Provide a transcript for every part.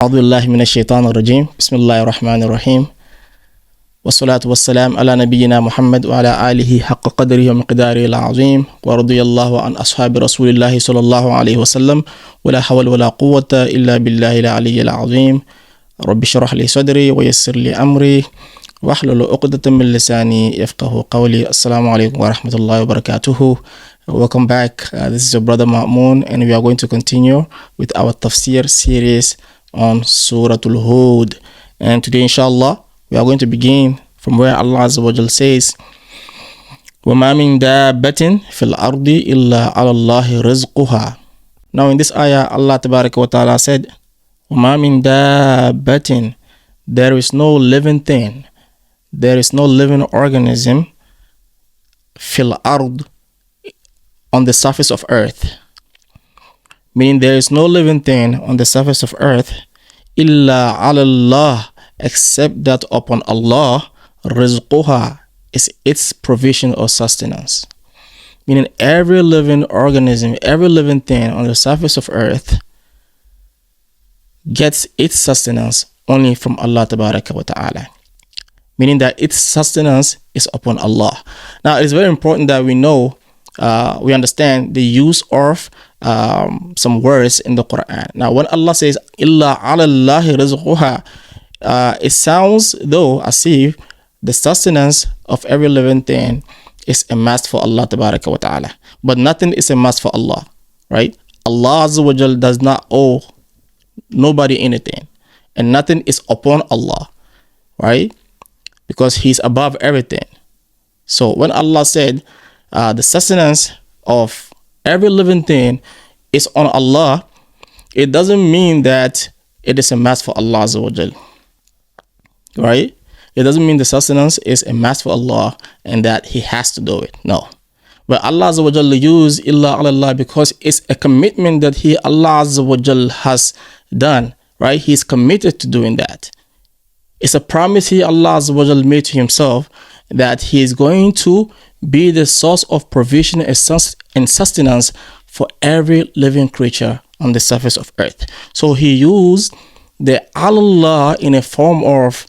أعوذ بالله من الشيطان الرجيم بسم الله الرحمن الرحيم والصلاة والسلام على نبينا محمد وعلى آله حق قدره ومقداره العظيم ورضي الله عن أصحاب رسول الله صلى الله عليه وسلم ولا حول ولا قوة إلا بالله العلي العظيم رب اشرح لي صدري ويسر لي أمري واحلل عقدة من لساني يفقه قولي. Assalamu alaikum wa rahmatullahi wa barakatuhu. Welcome back. This is your brother Ma'moon, and we are going to continue with our tafsir series on Surah Hud. And today, inshallah, we are going to begin from where Allah Azza wa Jal says, وَمَا مِن دَابَّةٍ فِي الْأَرْضِ إِلَّا عَلَى اللَّهِ رِزْقُهَا. Now in this ayah, Allah Tabaraka wa Ta'ala said, وَمَا مِن دَابَّةٍ, there is no living thing, there is no living organism, fil ard, on the surface of earth. Meaning there is no living thing on the surface of earth, illa ala Allah, except that upon Allah, rizquha, is its provision or sustenance. Meaning every living organism, every living thing on the surface of earth gets its sustenance only from Allah Tabaraka wa Ta'ala. Meaning that its sustenance is upon Allah. Now, it's very important that we know, we understand the use of some words in the Quran. Now, when Allah says, "Illa ala Allahi rizquha," it sounds though as if the sustenance of every living thing is a must for Allah Tabaraka wa Ta'ala. But nothing is a must for Allah, right? Allah Azza wa Jal does not owe nobody anything, and nothing is upon Allah, right? Because He's above everything. So when Allah said the sustenance of every living thing is on Allah, it doesn't mean that it is a must for Allah Azza wa Jal, right? It doesn't mean the sustenance is a must for Allah and that He has to do it. No. But Allah Azza wa Jal used illa ala Allah because it's a commitment that Allah Azza wa Jal has done, right? He's committed to doing that. It's a promise Allah Azza wa Jal made to Himself that He is going to be the source of provision and sustenance for every living creature on the surface of earth. So He used the Allah in a form of,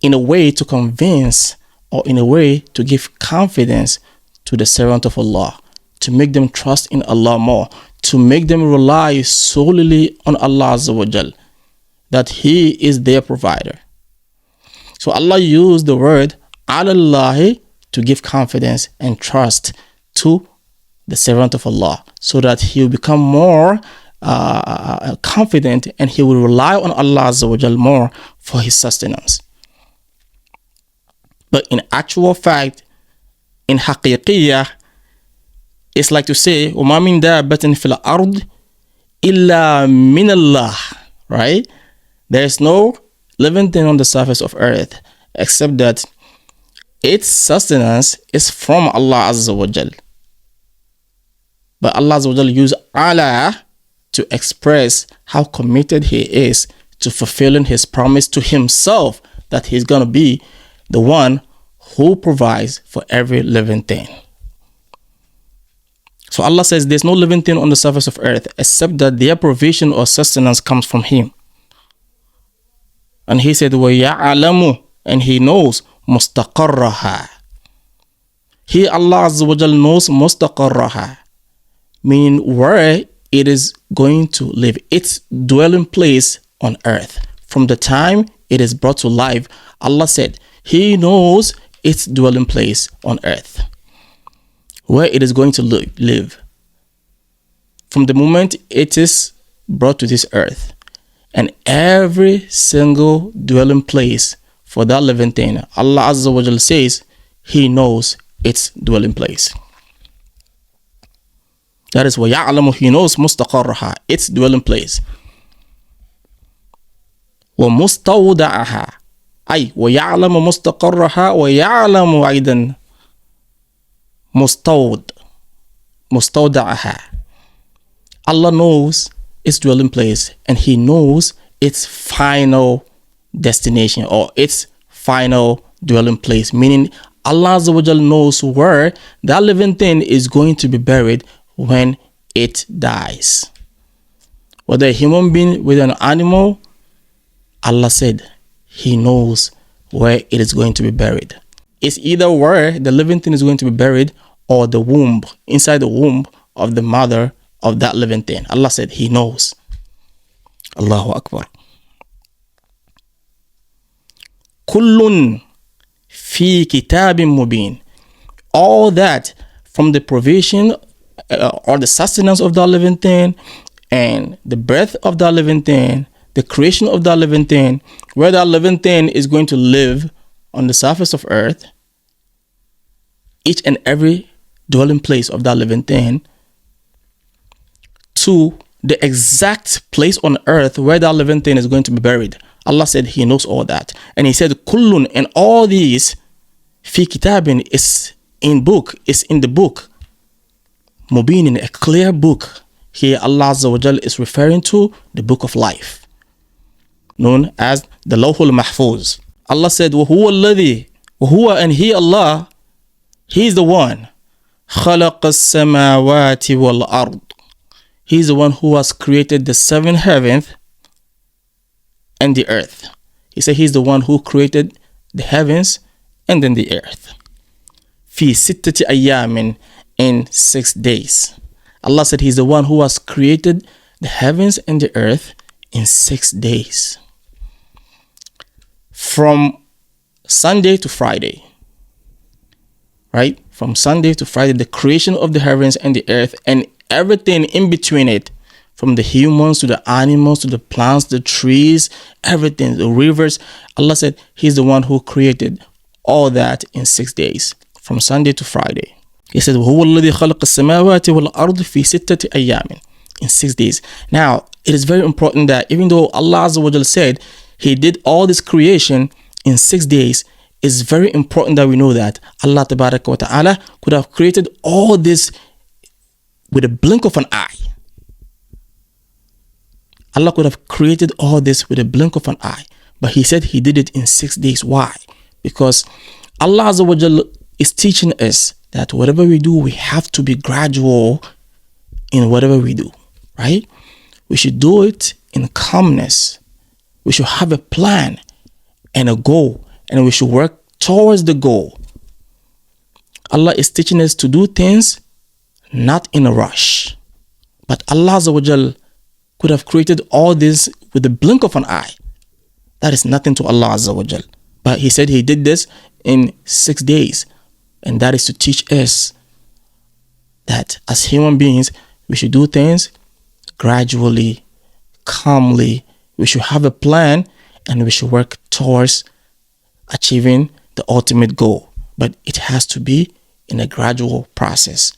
in a way to convince, or in a way to give confidence to the servant of Allah, to make them trust in Allah more, to make them rely solely on Allah Azza wa Jal, that He is their provider. So Allah used the word alallahi to give confidence and trust to the servant of Allah, so that he will become more confident and he will rely on Allah Azza wa Jal more for his sustenance. But in actual fact, in haqiqiyah, it's like to say, وَمَا مِن دَابَّةٍ فِي الْأَرْضِ إِلَّا مِنَ اللَّهِ, right? There is no living thing on the surface of earth except that its sustenance is from Allah Azza wa Jal. But Allah Azza wa Jal used ala to express how committed He is to fulfilling His promise to Himself that He's going to be the one who provides for every living thing. So Allah says there's no living thing on the surface of earth except that their provision or sustenance comes from Him. And He said, وَيَعْلَمُ, and He knows مُسْتَقَرَّهَا. He, Allah Azza wa Jal, knows مُسْتَقَرَّهَا, meaning where it is going to live, its dwelling place on earth. From the time it is brought to life, Allah said He knows its dwelling place on earth, where it is going to live. From the moment it is brought to this earth, and every single dwelling place for that living thing, Allah Azza wa Jal says He knows its dwelling place. That is what يَعْلَمُ, He knows مُسْتَقَرَّهَا, its dwelling place. وَمُسْتَوْدَعَهَا, أي وَيَعْلَمُ مُسْتَقَرَّهَا وَيَعْلَمُ أيضا مُسْتَوْدَعَهَا. Allah knows its dwelling place, and He knows its final destination or its final dwelling place, meaning Allah Azza wa Jal knows where that living thing is going to be buried when it dies. whether a human being with an animal, Allah said He knows where it is going to be buried. It's either where the living thing is going to be buried or the womb, inside the womb of the mother of that living thing. Allah said He knows. Allahu Akbar. Kullun fi kitabin mubin. All that from the provision or the sustenance of that living thing and the birth of that living thing, the creation of that living thing, where that living thing is going to live on the surface of earth, each and every dwelling place of that living thing, to the exact place on earth where that living thing is going to be buried. Allah said He knows all that. And He said, Kullun, and all these, fi kitabin, is in book, is in the book. Mubin, in a clear book. Here Allah Azza wa Jal is referring to the book of life, known as the Lawhul Mahfuz. Allah said, وَهُوَ الَّذِي, وَهُوَ, and He, Allah, He is the one, خَلَقَ السَّمَاوَاتِ وَالْأَرْضِ. He is the one who has created the seven heavens and the earth. He said He's the one who created the heavens and then the earth. Fi sittati ayyamin, in 6 days. Allah said He's the one who has created the heavens and the earth in 6 days. From Sunday to Friday. Right? From Sunday to Friday, the creation of the heavens and the earth and everything in between it, from the humans to the animals to the plants, the trees, everything, the rivers. Allah said He's the one who created all that in 6 days, from Sunday to Friday. He said, وَهُوَ الَّذِي خَلَقَ السَّمَاوَاتِ وَالْأَرْضِ فِي سِتَّةِ أَيَّامٍ, in 6 days. Now, it is very important that even though Allah Azza wa Jal said He did all this creation in 6 days, it's very important that we know that Allah Tabaraka wa Ta'ala could have created all this with a blink of an eye. Allah could have created all this with a blink of an eye. But He said He did it in 6 days. Why? Because Allah Azza wa Jal is teaching us that whatever we do, we have to be gradual in whatever we do, right? We should do it in calmness. We should have a plan and a goal, and we should work towards the goal. Allah is teaching us to do things not in a rush. But Allah Azza wa Jal could have created all this with the blink of an eye. That is nothing to Allah Azza wa Jal. But He said He did this in 6 days. And that is to teach us that as human beings, we should do things gradually, calmly. We should have a plan and we should work towards achieving the ultimate goal. But it has to be in a gradual process.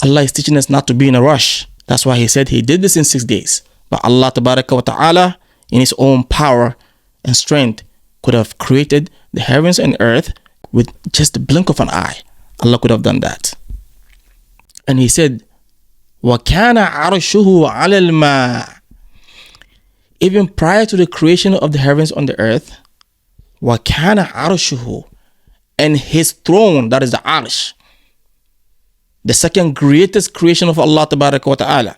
Allah is teaching us not to be in a rush. That's why He said He did this in 6 days. But Allah Tabaraka wa Ta'ala, in His own power and strength, could have created the heavens and earth with just the blink of an eye. Allah could have done that. And He said, وَكَانَ عَرْشُهُ عَلَى الْمَاءِ. Even prior to the creation of the heavens on the earth, وَكَانَ عَرْشُهُ, and His throne, that is the arsh, the second greatest creation of Allah Tabaraka wa Ta'ala.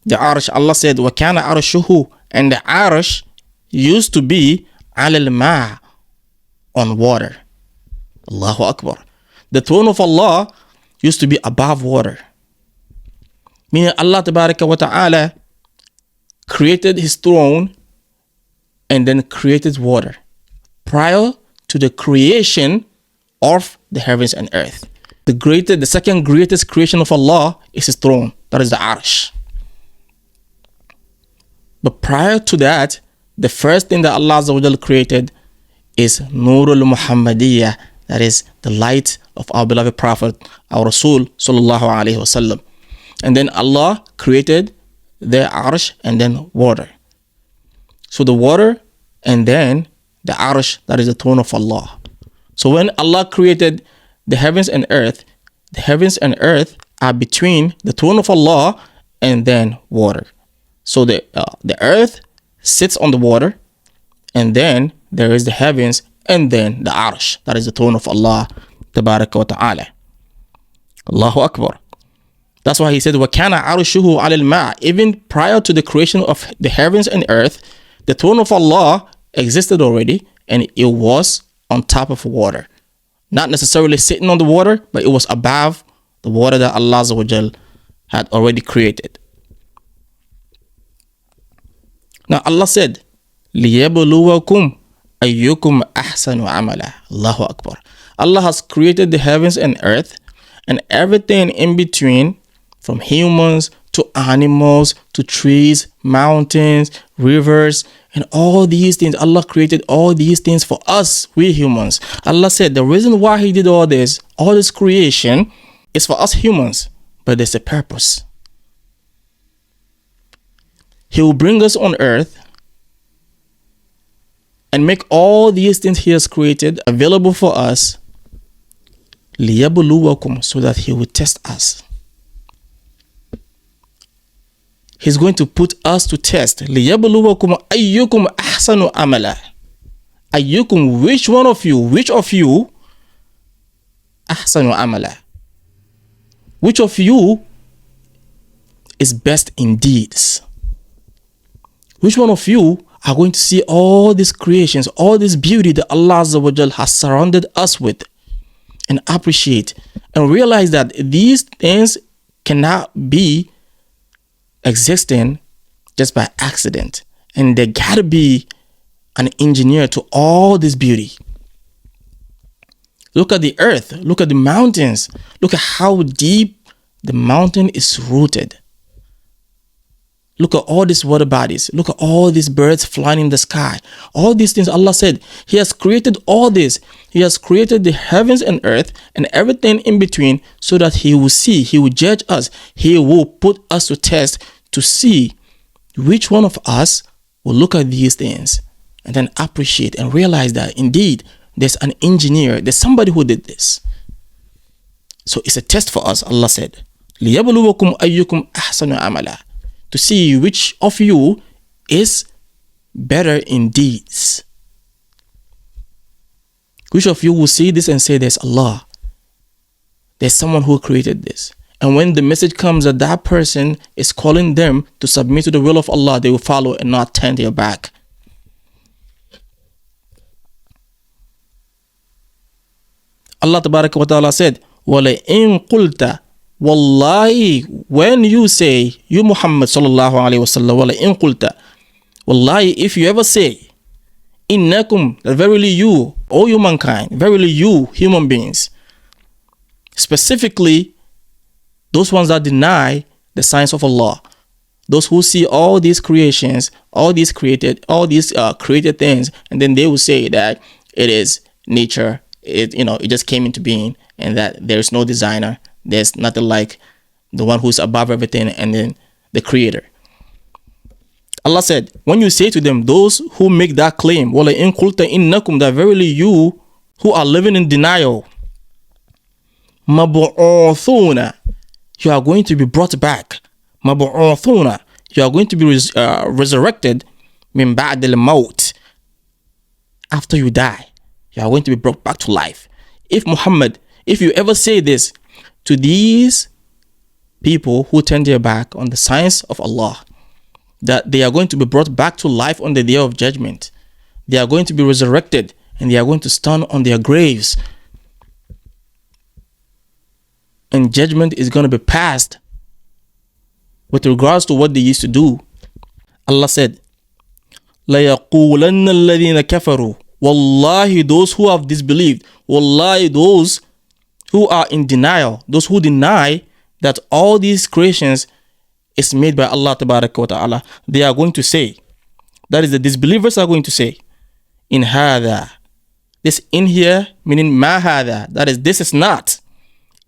The arsh, Allah said, وَكَانَ عَرْشُهُ, and the arsh used to be عَلَى الْمَاءِ, on water. Allahu Akbar. The throne of Allah used to be above water. Meaning Allah Tabaraka wa Ta'ala created His throne and then created water prior to the creation of the heavens and earth. The second greatest creation of Allah is His throne. That is the arsh. But prior to that, the first thing that Allah Azza wa Jal created is Nurul Muhammadiyah, that is the light of our beloved Prophet, our Rasul Sallallahu Alaihi Wasallam. And then Allah created the arsh and then water. So the water and then the arsh, that is the throne of Allah. So when Allah created the heavens and earth are between the throne of Allah and then water. So the earth sits on the water, and then there is the heavens, and then the arsh, that is the throne of Allah Tabaraka wa Ta'ala. Allahu Akbar. That's why he said, وَكَانَ عَرْشُهُ عَلَى الْمَاءِ. Even prior to the creation of the heavens and earth, the throne of Allah existed already, and it was on top of water. Not necessarily sitting on the water, but it was above the water that Allah Azza wa Jal had already created. Now Allah said, لِيَبْلُوَكُمْ أَيُّكُمْ أَحْسَنُ عَمَلًا. Allahu Akbar. Allah has created the heavens and earth and everything in between, from humans to animals to trees, mountains, rivers, and all these things. Allah created all these things for us, we humans. Allah said the reason why He did all this creation, is for us humans, but there's a purpose. He will bring us on earth and make all these things He has created available for us, لِيَبْلُوَكُمْ, so that He will test us. He's going to put us to test. لِيَبْلُوَكُمْ أَيُّكُمْ أَحْسَنُ عَمَلًا. أَيُّكُمْ, which of you, أَحْسَنُ عَمَلًا, which of you is best in deeds? Which one of you are going to see all these creations, all this beauty that Allah Azza wa Jal has surrounded us with, and appreciate and realize that these things cannot be existing just by accident, and there gotta be an engineer to all this beauty. Look at the earth, look at the mountains, look at how deep the mountain is rooted. Look at all these water bodies. Look at all these birds flying in the sky. All these things, Allah said, He has created all this. He has created the heavens and earth and everything in between, so that He will see, He will judge us. He will put us to test to see which one of us will look at these things and then appreciate and realize that indeed there's an engineer, there's somebody who did this. So it's a test for us, Allah said. لِيَبْلُوَكُمْ أَيُّكُمْ أَحْسَنُ عَمَلًا, to see which of you is better in deeds. Which of you will see this and say, there's Allah, there's someone who created this. And when the message comes that that person is calling them to submit to the will of Allah, they will follow and not turn their back. Allah Tabaraka wa Ta'ala said, وَلَئِن قُلْتَ, Wallahi, when you say, you Muhammad sallallahu alayhi wa sallam, وَلَئِن قُلْتَ, Wallahi, if you ever say, إِنَّكُمْ, that verily you, O humankind, verily you, human beings, specifically those ones that deny the signs of Allah, those who see all these creations, all these created things, and then they will say that it is nature, it just came into being, and that there is no designer, there's nothing like the one who's above everything, and then the creator. Allah said, when you say to them, those who make that claim, وَلَئِن قُلْتَ إِنَّكُمْ, that verily you who are living in denial, مَبْعُوثُونَ, you are going to be brought back. مَبْعُوثُونَ, you are going to be resurrected. مِن بَعْدِ الْمَوْتِ, after you die, you are going to be brought back to life. If Muhammad, if you ever say this to these people who turn their back on the signs of Allah, that they are going to be brought back to life on the day of judgment, they are going to be resurrected, and they are going to stand on their graves, and judgment is going to be passed with regards to what they used to do. Allah said, لَيَقُولَنَّ الَّذِينَ كَفَرُوا, Wallahi, those who have disbelieved, Wallahi, those who are in denial, those who deny that all these creations is made by Allah Tabaraka wa Ta'ala, they are going to say, that is, the disbelievers are going to say, in hada, this in here, meaning ma hada, that is, this is not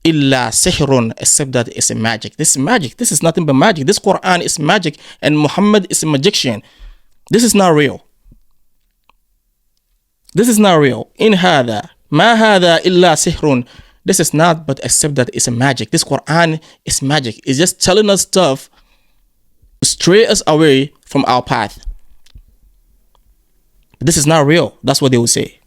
illa sihrun, except that it's a magic. This is magic. This is nothing but magic. This Quran is magic, and Muhammad is a magician. This is not real. This is not real. In hada, ma hada illa sihrun. This is not but except that it's a magic. This Quran is magic. It's just telling us stuff to stray us away from our path. This is not real. That's what they will say.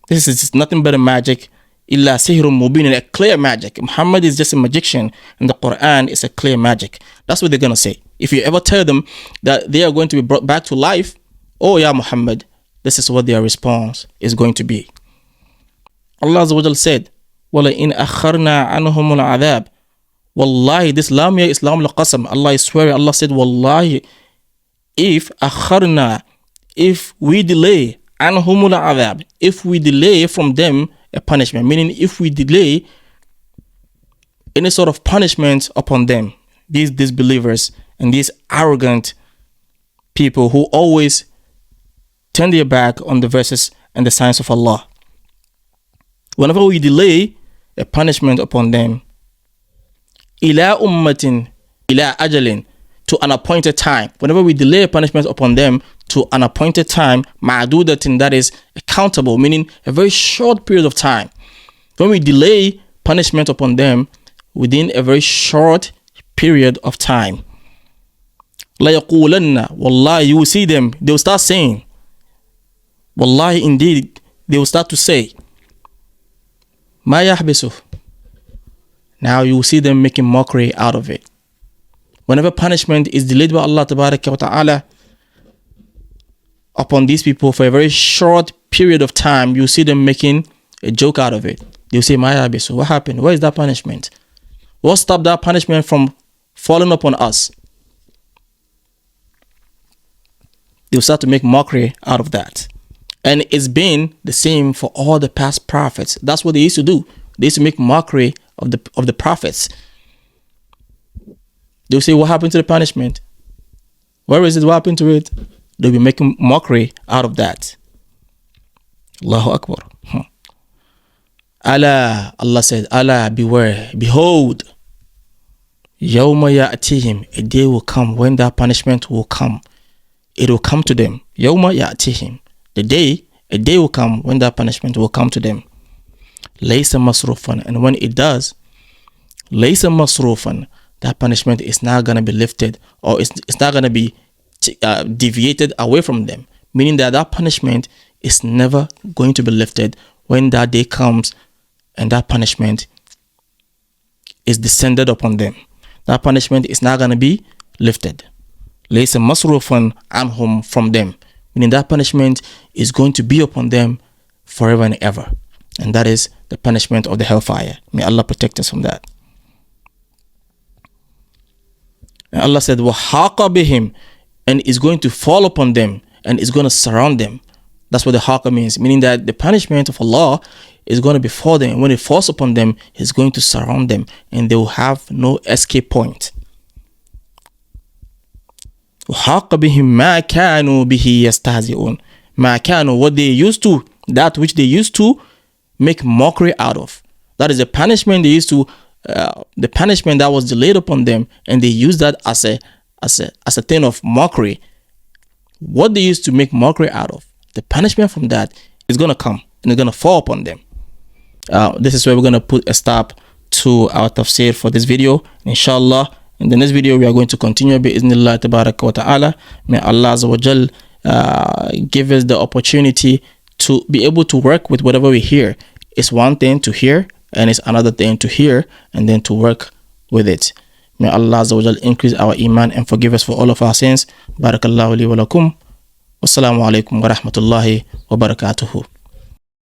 This is just nothing but a magic. illa sihrun mubin, a clear magic. Muhammad is just a magician and the Quran is a clear magic. That's what they're going to say. If you ever tell them that they are going to be brought back to life, oh yeah, Muhammad, this is what their response is going to be. Allah Azza wa Jal said, وَلَئِنْ أَخَّرْنَا عَنْهُمُ الْعَذَابِ. Wallahi, this lam ya Islam al-qasam. Allah is swearing. Allah said, Wallahi, if akharna, if we delay, anhumul adhab, if we delay from them a punishment, meaning if we delay any sort of punishment upon them, these disbelievers and these arrogant people who always turn their back on the verses and the signs of Allah. Whenever we delay a punishment upon them, ila ummatin, ila ajalin, to an appointed time. Whenever we delay a punishment upon them to an appointed time, ma'dudatin, that is accountable, meaning a very short period of time. When we delay punishment upon them within a very short period of time, la yaqulanna, wallahi, you will see them, they will start saying, wallahi, indeed, they will start to say, ma yahbisu. Now you will see them making mockery out of it. Whenever punishment is delayed by Allah Tabaraka wa Ta'ala upon these people for a very short period of time, you see them making a joke out of it. They'll say, Maya Abisu, what happened? Where is that punishment? What stopped that punishment from falling upon us? They'll start to make mockery out of that. And it's been the same for all the past prophets. That's what they used to do. They used to make mockery of the prophets. They'll say, what happened to the punishment? Where is it? What happened to it? They'll be making mockery out of that. Allahu Akbar. Allah, Allah said, Allah, beware, behold, yawma ya'tihim, a day will come when that punishment will come. It will come to them. Yawma ya'tihim, a day will come when that punishment will come to them. Laysa masrufan, and when it does, laysa masrufan, that punishment is not going to be lifted, or it's not going to be deviated away from them, meaning that punishment is never going to be lifted when that day comes and that punishment is descended upon them. That punishment is not going to be lifted. Laysa masrufan anhum, from them, meaning that punishment is going to be upon them forever and ever. And that is the punishment of the hellfire. May Allah protect us from that. And Allah said, وَحَاقَ بِهِمْ, and is going to fall upon them and is going to surround them. That's what the haqa means, meaning that the punishment of Allah is going to be for them. When it falls upon them, it's going to surround them and they will have no escape point. وَحَاقَ بِهِمْ مَا كَانُوا بِهِ يَسْتَهْزِئُونَ. مَا كَانُوا, what they used to, that which they used to make mockery out of. That is the punishment they used to, the punishment that was delayed upon them, and they used that as a thing of mockery. What they used to make mockery out of, the punishment from that is going to come and it's going to fall upon them. This is where we're going to put a stop to our tafsir for this video. Inshallah, in the next video we are going to continue bi'idhnillah tabaraka wa ta'ala. May Allah Azza wa Jal give us the opportunity to be able to work with whatever we hear. It's one thing to hear and it's another thing to hear and then to work with it. May Allah Azza wa Jal increase our iman and forgive us for all of our sins. Barakallahu li wa lakum. Wassalamu alaikum wa rahmatullahi wa barakatuhu.